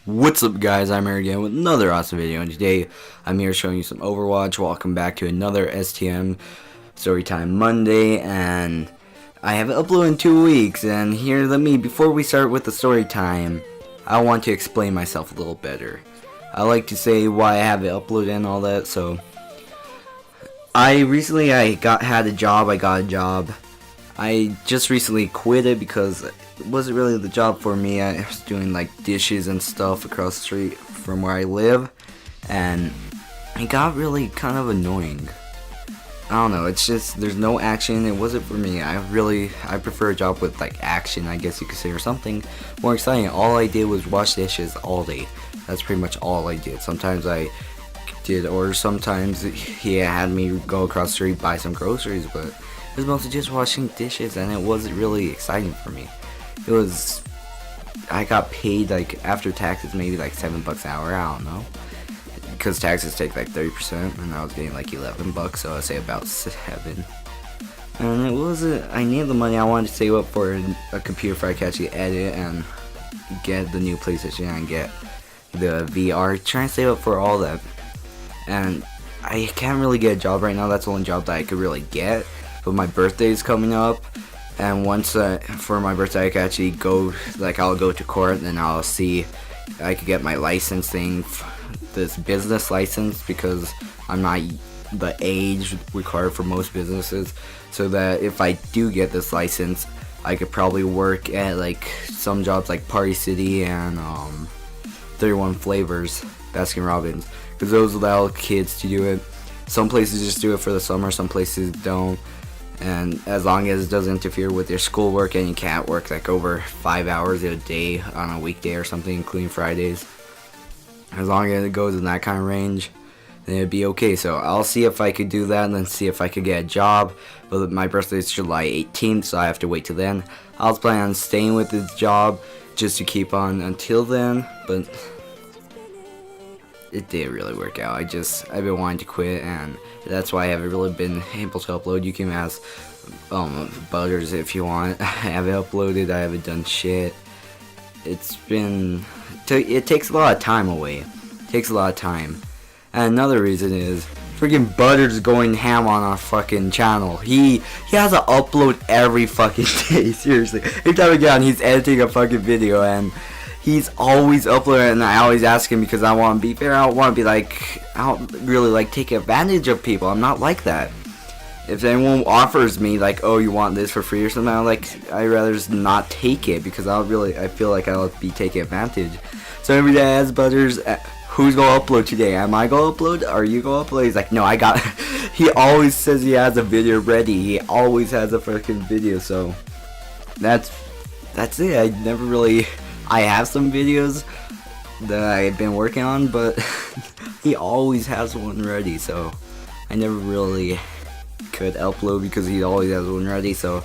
What's up, guys? I'm here again with another awesome video, and today I'm here showing you some Overwatch. Welcome back to another STM Storytime Monday, and I haven't uploaded in 2 weeks. And here, before we start with the story time, I want to explain myself a little better. I like to say why I haven't uploaded and all that. So I recently had a job. I got a job. I just recently quit it because it wasn't really the job for me. I was doing like dishes and stuff across the street from where I live, and it got really kind of annoying. I don't know, it's just there's no action. It wasn't for me. I prefer a job with like action, I guess you could say, or something more exciting. All I did was wash dishes all day. That's pretty much all I did. Sometimes I did, or sometimes he had me go across the street buy some groceries, but it was mostly just washing dishes, and it wasn't really exciting for me. I got paid like after taxes maybe like $7 an hour. I don't know, because taxes take like 30%, and I was getting like $11, so I'd say about 7. And it wasn't. I needed the money. I wanted to save up for a computer for I could actually edit and get the new PlayStation and get the VR. Trying to save up for all that, and I can't really get a job right now. That's the only job that I could really get. But my birthday is coming up, and once for my birthday I can actually go, like I'll go to court, and then I'll see if I could get my licensing, this business license, because I'm not the age required for most businesses, so that if I do get this license, I could probably work at like some jobs like Party City and 31 Flavors, Baskin Robbins, because those allow kids to do it. Some places just do it for the summer, some places don't. And as long as it doesn't interfere with your schoolwork and you can't work like over 5 hours a day on a weekday or something, including Fridays, as long as it goes in that kind of range, then it'd be okay. So I'll see if I could do that, and then see if I could get a job. But my birthday is July 18th, so I have to wait till then. I was planning on staying with this job just to keep on until then, but it didn't really work out. I've been wanting to quit, and that's why I haven't really been able to upload. You can ask Butters if you want. I haven't uploaded. I haven't done shit. It takes a lot of time away. It takes a lot of time. And another reason is freaking Butters going ham on our fucking channel. He has to upload every fucking day. Seriously, every time I get on, he's editing a fucking video, and he's always uploading, and I always ask him because I want to be fair. I don't want to be like, I don't really like take advantage of people. I'm not like that. If anyone offers me like, oh, you want this for free or something, I'd rather just not take it, because I feel like I'll be taking advantage. So every day I ask Butters, who's gonna upload today? Am I gonna upload? Are you gonna upload? He's like, no, I got. He always says he has a video ready. He always has a fucking video. So that's it. I have some videos that I've been working on, but he always has one ready, so I never really could upload because he always has one ready. So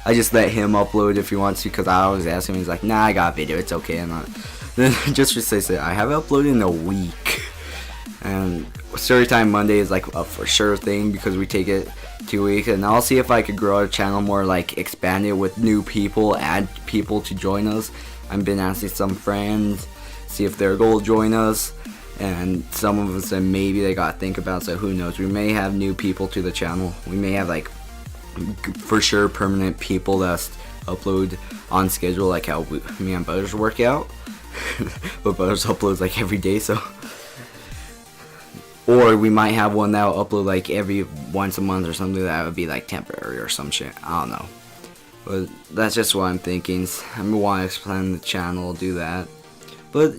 I just let him upload if he wants to, because I always ask him. He's like, nah, I got a video, it's okay. And then just to say, I haven't uploaded in a week, and Storytime Monday is like a for sure thing, because we take it 2 weeks, and I'll see if I could grow our channel more, like expand it with new people, add people to join us. I've been asking some friends, see if they're going to join us, and some of us said maybe they got to think about, so who knows. We may have new people to the channel. We may have like for sure permanent people that upload on schedule, like how me and Butters work out. But Butters uploads like every day, so. Or we might have one that will upload like every once a month or something. That would be like temporary or some shit. I don't know. But that's just what I'm thinking. I want to expand the channel, do that. But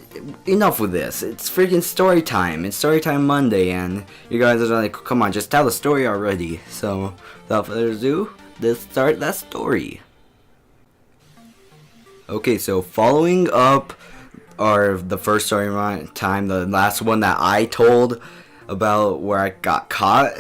enough with this. It's freaking story time. It's Storytime Monday, and you guys are like, come on, just tell the story already. So, without further ado, let's start that story. Okay, so following up the first story time, the last one that I told about where I got caught.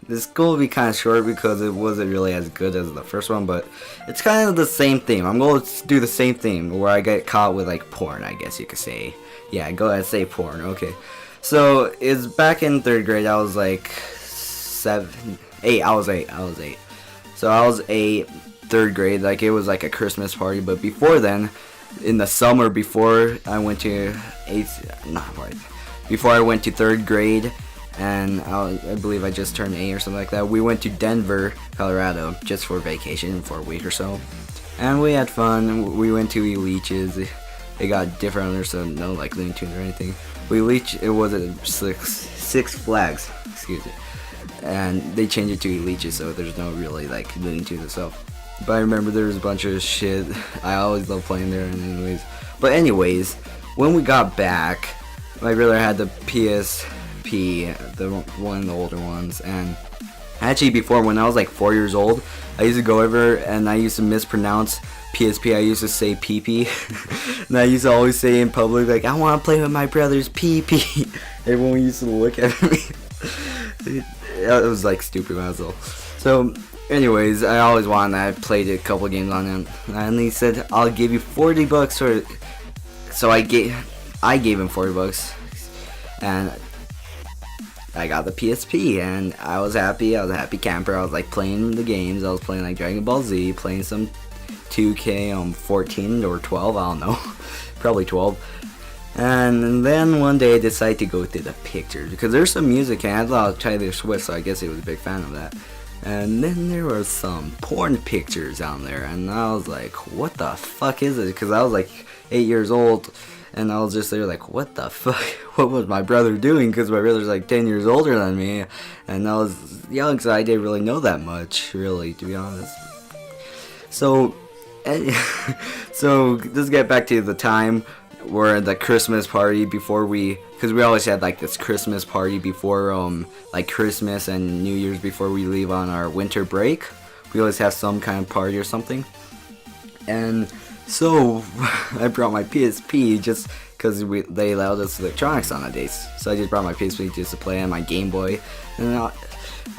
This is going to be kind of short because it wasn't really as good as the first one, but it's kind of the same theme. I'm going to do the same thing where I get caught with like porn, I guess you could say. Yeah, go ahead and say porn. Okay. So it's back in 3rd grade. I was like 8. I was 8. So I was 8, 3rd grade. Like it was like a Christmas party, but before then, in the summer before I went to before I went to 3rd grade, and I believe I just turned 8 or something like that. We went to Denver, Colorado, just for vacation for a week or so, and we had fun. We went to Leech's. They got different owners, so no like Looney Tunes or anything. It was a Six Flags, excuse me, and they changed it to Leech's, so there's no really like Looney Tunes itself. But I remember there was a bunch of shit. I always love playing there, But anyways, when we got back, my brother had the PSP, one of the older ones, and actually before, when I was like 4 years old, I used to go over and I used to mispronounce PSP. I used to say PP, and I used to always say in public, like, I want to play with my brother's PP. Everyone used to look at me. It was like stupid when I was little. So anyways, I always wanted that. I played a couple games on him, and he said, I'll give you $40 for it. So I gave him $40, and I got the PSP, and I was happy. I was a happy camper. I was like playing the games. I was playing like Dragon Ball Z, playing some 2K 14 or 12, I don't know. Probably 12. And then one day I decided to go through the pictures, because there's some music, and I had a lot of Taylor Swift, so I guess he was a big fan of that. And then there were some porn pictures on there, and I was like, what the fuck is it? Because I was like 8 years old, and I was just there like, what the fuck? What was my brother doing? Because my brother's like 10 years older than me, and I was young, so I didn't really know that much, really, to be honest. So let's get back to the time where the Christmas party before because we always had like this Christmas party before like Christmas and New Year's before we leave on our winter break. We always have some kind of party or something, and so I brought my PSP just because they allowed us electronics on the days. So I just brought my PSP just to play on my Game Boy, and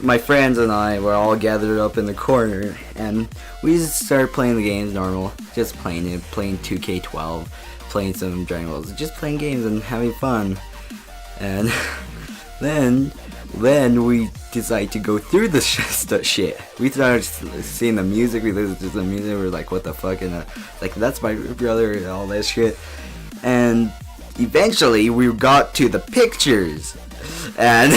my friends and I were all gathered up in the corner, and we just started playing the games normal, just playing 2K12, playing some Dragon Balls, just playing games and having fun. And then we decided to go through the shit. We started seeing the music, we listened to the music, we were like, what the fuck, and like, that's my brother and all that shit. And eventually we got to the pictures, and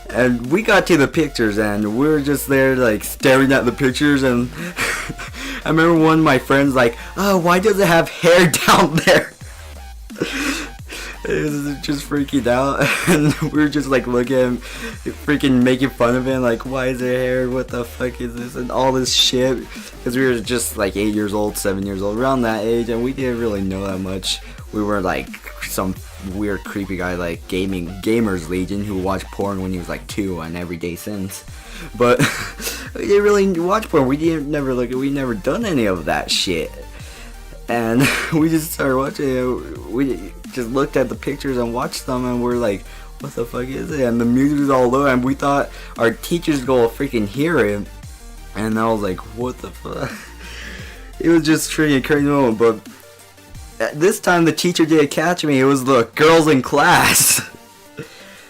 and we got to the pictures, and we were just there like staring at the pictures, and I remember one of my friends like, oh, why does it have hair down there? It was just freaking out, and we were just like looking at him, freaking making fun of him, like, why is there hair, what the fuck is this, and all this shit, because we were just like 8 years old, 7 years old, around that age, and we didn't really know that much. We were like some weird creepy guy like gamers legion who watched porn when he was like 2 and every day since. But we didn't really watch porn. We never done any of that shit. And we just started watching it. We just looked at the pictures and watched them, and we're like, what the fuck is it? And the music was all low, and we thought our teachers go freaking hear it. And I was like, what the fuck? It was just freaking crazy moment. But this time the teacher didn't catch me. It was the girls in class.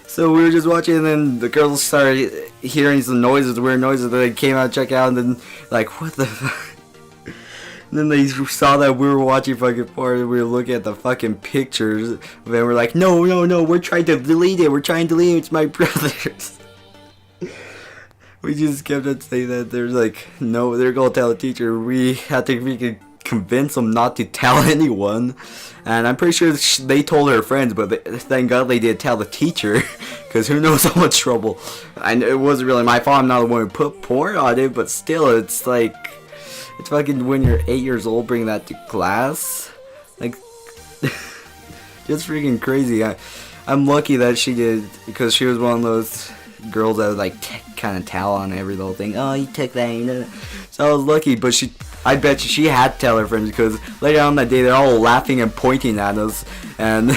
So we were just watching, and then the girls started hearing some noises, weird noises. They came out, check out, and then like, what the fuck? And then they saw that we were watching fucking porn, and we were looking at the fucking pictures. And they were like, no, we're trying to delete it. It's my brother's. We just kept on saying that. There's like, no, they're gonna tell the teacher. We had to freaking convince them not to tell anyone. And I'm pretty sure they told her friends, but thank God they did tell the teacher, because who knows how much trouble. It wasn't really my fault. I'm not the one who put porn on it, but still, it's like, it's fucking when you're 8 years old, bringing that to class, like, just freaking crazy. I'm lucky that she did, because she was one of those girls that would like kind of tell on every little thing. Oh, you took that, you know. So I was lucky, but I bet she had to tell her friends, because later on that day they're all laughing and pointing at us, and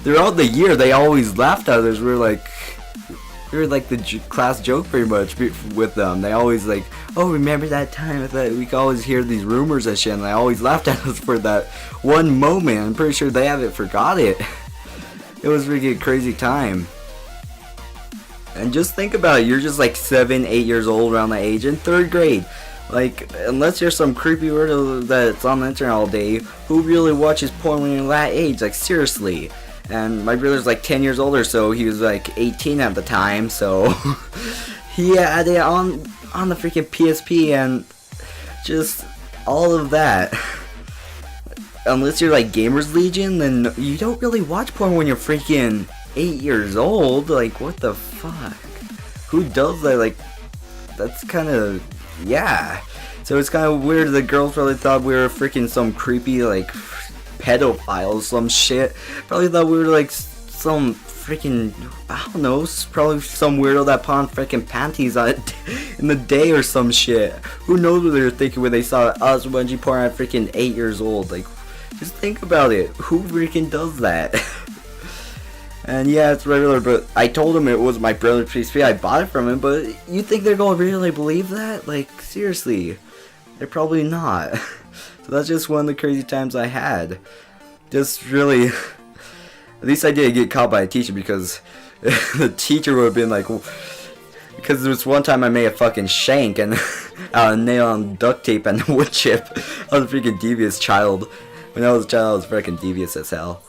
throughout the year they always laughed at us. We were like the class joke pretty much with them. They always like, oh, remember that time that we could always hear these rumors and shit, and they always laughed at us for that one moment. I'm pretty sure they haven't forgot it. It was really a crazy time. And just think about it, you're just like 7, 8 years old around that age, in 3rd grade. Like, unless you're some creepy weirdo that's on the internet all day, who really watches porn when you're that age? Like, seriously. And my brother's like 10 years older, so he was like 18 at the time, so he had it on the freaking PSP and just all of that. Unless you're like Gamers Legion, then you don't really watch porn when you're freaking 8 years old. Like, what the fuck? Who does that? Like, that's kind of, yeah. So it's kind of weird. The girls probably thought we were freaking some creepy, like, pedophiles, some shit. Probably thought we were like some freaking, I don't know, probably some weirdo that put on freaking panties on in the day or some shit. Who knows what they were thinking when they saw us watching porn at freaking 8 years old? Like, just think about it. Who freaking does that? And yeah, it's regular, but I told him it was my brother's PSP. I bought it from him, but you think they're gonna really believe that? Like, seriously, they're probably not. So that's just one of the crazy times I had. Just really, at least I didn't get caught by a teacher, because the teacher would have been like, because there was one time I made a fucking shank and a nail on duct tape and a wood chip. I was a freaking devious child. When I was a child, I was freaking devious as hell.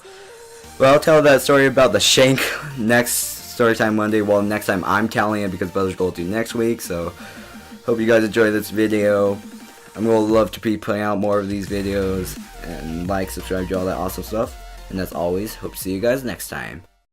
Well, I'll tell that story about the shank next Storytime Monday. Well, next time I'm telling it, because Brothers Gold do next week. So, hope you guys enjoy this video. I'm going to love to be putting out more of these videos. And like, subscribe, do all that awesome stuff. And as always, hope to see you guys next time.